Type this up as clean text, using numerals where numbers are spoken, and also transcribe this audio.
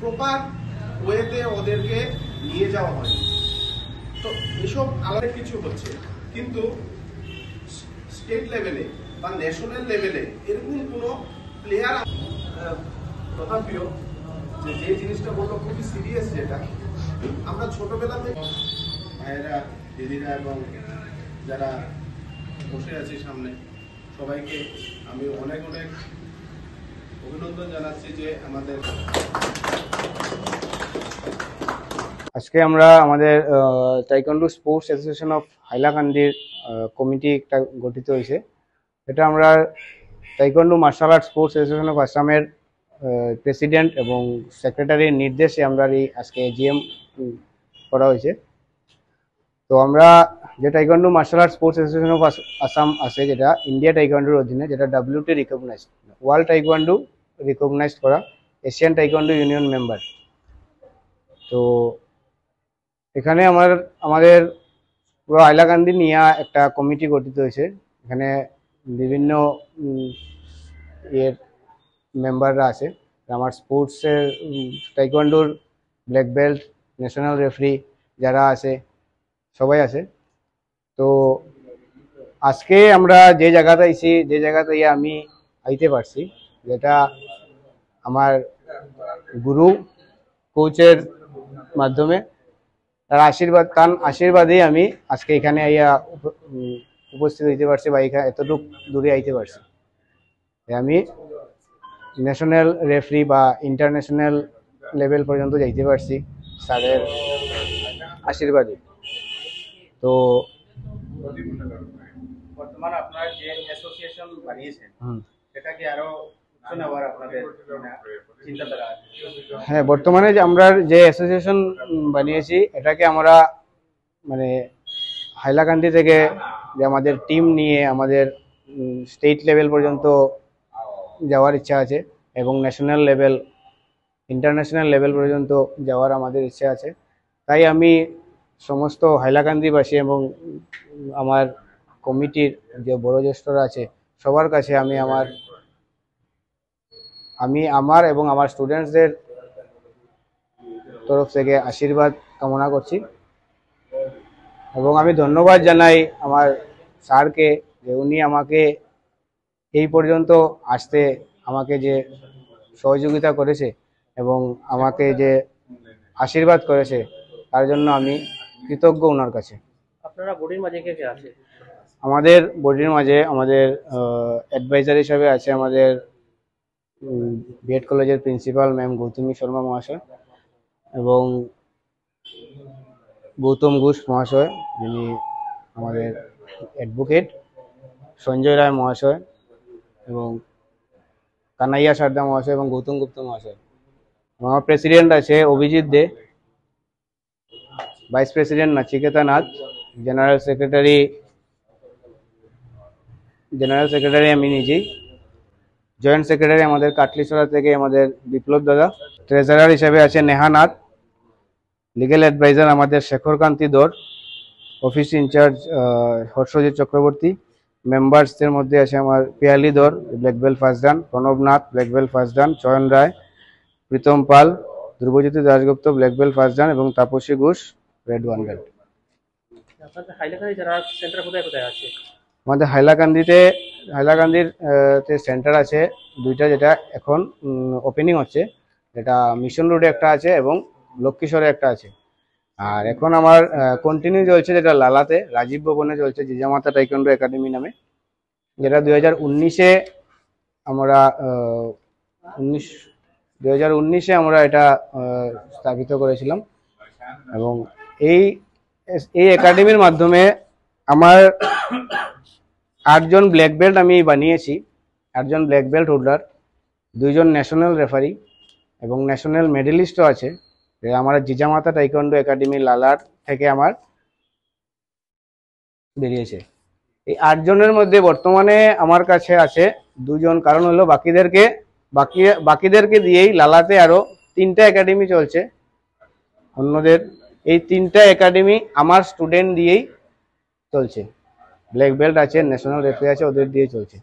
Proper ওয়েতে ওদেরকে নিয়ে যাওয়া হয়। তো এসব আলাদা কিছু হচ্ছে, কিন্তু স্টেট লেভেলে বা ন্যাশনাল লেভেলে এরকম কোনো প্লেয়ার প্রধান প্রিয় যে জিনিসটা বললো খুবই সিরিয়াস, যেটা আমরা ছোটবেলা থেকে ভাইয়েরা, দিদিরা এবং যারা বসে আছে সামনে সবাইকে আমি অনেক অনেক অভিনন্দন জানাচ্ছি যে আমাদের আজকে আমরা আমাদের তাইকোয়ান্ডো স্পোর্টস অ্যাসোসিয়েশন অফ হাইলাকান্দির কমিটি একটা গঠিত হয়েছে। এটা আমরা taekwondo martial art sports association of আসামের প্রেসিডেন্ট এবং সেক্রেটারির নির্দেশে আমরা আজকে জিএম করা হয়েছে। তো আমরা যে taekwondo martial art sports association of Assam আছে, যেটা ইন্ডিয়া তাইকোয়ান্ডোর অধীনে, যেটা WT recognized, world taekwondo recognized করা, এশিয়ান তাইকোয়ান্ডো ইউনিয়ন মেম্বার। তো এখানে আমাদের পুরো হাইলাকান্দি নিয়ে একটা কমিটি গঠিত হয়েছে। এখানে বিভিন্ন ইয়ের মেম্বাররা আছে। আমার স্পোর্টসের তাইকোয়ান্ডোর ব্ল্যাক বেল্ট, ন্যাশনাল রেফারি যারা আছে সবাই আছে। তো আজকে আমরা যে জায়গাতে আমি আইতে পারছি, যেটা আমার গুরু কোচের মাধ্যমে তার আশীর্বাদেই আমি আজকে এখানে আইয়া উপস্থিত হইতে পারছি বা এখানে এতটুক দূরে আইতে পারছি। আমি ন্যাশনাল রেফারি বা ইন্টারন্যাশনাল লেভেল পর্যন্ত যাইতে পারছি স্যারের আশীর্বাদে। তো বর্তমানে আপনার যে অ্যাসোসিয়েশন বানিয়েছেন সেটা কি আরো উচ্চ নেওয়ার আপনাদের চিন্তাধারা আছে? হ্যাঁ, বর্তমানে যে আমরা যে অ্যাসোসিয়েশন বানিয়েছি এটাকে আমরা মানে হাইলাকান্দি থেকে যে আমাদের টিম নিয়ে আমাদের স্টেট লেভেল পর্যন্ত যাওয়ার ইচ্ছা আছে এবং ন্যাশনাল লেভেল, ইন্টারন্যাশনাল লেভেল পর্যন্ত যাওয়ার আমাদের ইচ্ছা আছে। তাই আমি সমস্ত হাইলাকান্দিবাসী এবং আমার কমিটির যে বড় জ্যেষ্ঠরা আছে সবার কাছে আমি আমার এবং আমার স্টুডেন্টসদের তরফ থেকে আশীর্বাদ কামনা করছি। এবং আমি ধন্যবাদ জানাই আমার স্যারকে যে উনি আমাকে এই পর্যন্ত আসতে আমাকে যে সহযোগিতা করেছে এবং আমাকে যে আশীর্বাদ করেছে তার জন্য আমি কৃতজ্ঞ ওনার কাছে। আপনারা বডির মাঝে কে কে আছে? আমাদের বডির মাঝে আমাদের অ্যাডভাইজার হিসাবে আছে আমাদের বিএড কলেজের প্রিন্সিপাল ম্যাম গৌতমী শর্মা মহাশয় এবং গৌতম ঘোষ মহাশয়, যিনি আমাদের অ্যাডভোকেট, সঞ্জয় রায় মহাশয় এবং কানাইয়া সারদা মহাশয় এবং গৌতম গুপ্ত মহাশয়। আমার প্রেসিডেন্ট আছে Abhijit Dey, vice president Nachiketa Nath, general secretary আমি নিজেই, জয়েন্ট সেক্রেটারি আমাদের কাটলিছড়া থেকে আমাদের বিপ্লব দাদা, ট্রেজারার হিসেবে আছে নেহা নাথ, লিগেল অ্যাডভাইজার আমাদের শেখর কান্তি দর, অফিস ইনচার্জ হর্ষজিৎ চক্রবর্তী, মেম্বার্সদের মধ্যে আছে আমার Piyali Dhar black belt first dan, Pranab Nath black belt first dan, Chayan Roy, Pritam Pal, Dhrubajyoti Dasgupta black belt first dan এবং তাপসী ঘোষ রেড 1 বেল্ট। আপনাদের হাইলাকান্দি যারা সেন্টার কোথায় কোথায় আছে? আমাদের হাইলাকান্দির সেন্টার আছে দুইটা, যেটা এখন ওপেনিং হচ্ছে, যেটা মিশন রোডে একটা আছে এবং লক্ষ্মীশ্বরে একটা আছে। আর এখন আমার কন্টিনিউ চলছে যেটা লালাতে রাজীব ভবনে চলছে জিজামাতা তাইকোয়ান্ডো একাডেমি নামে, যেটা 2019-এ আমরা 2019-এ আমরা এটা স্থাপিত করেছিলাম। এবং এই একাডেমির মাধ্যমে আমার 8 জন ব্ল্যাক বেল্ট আমি বানিয়েছি, 8 জন ব্ল্যাক বেল্ট হোল্ডার, 2 জন ন্যাশনাল রেফারি এবং ন্যাশনাল মেডেলিস্টও আছে। আমার জিজামাতা তাইকোয়ান্ডো একাডেমি লালার থেকে আমার বেরিয়েছে। এই 8 জনের মধ্যে বর্তমানে আমার কাছে আছে 2 জন, কারণ হলো বাকিদেরকে দিয়েই লালাতে আরো 3টা একাডেমি চলছে অন্যদের। এই 3টা একাডেমি আমার স্টুডেন্ট দিয়েই চলছে, ব্ল্যাক বেল্ট আছে, ন্যাশনাল রেফারি আছে, ওদের দিয়ে চলছে।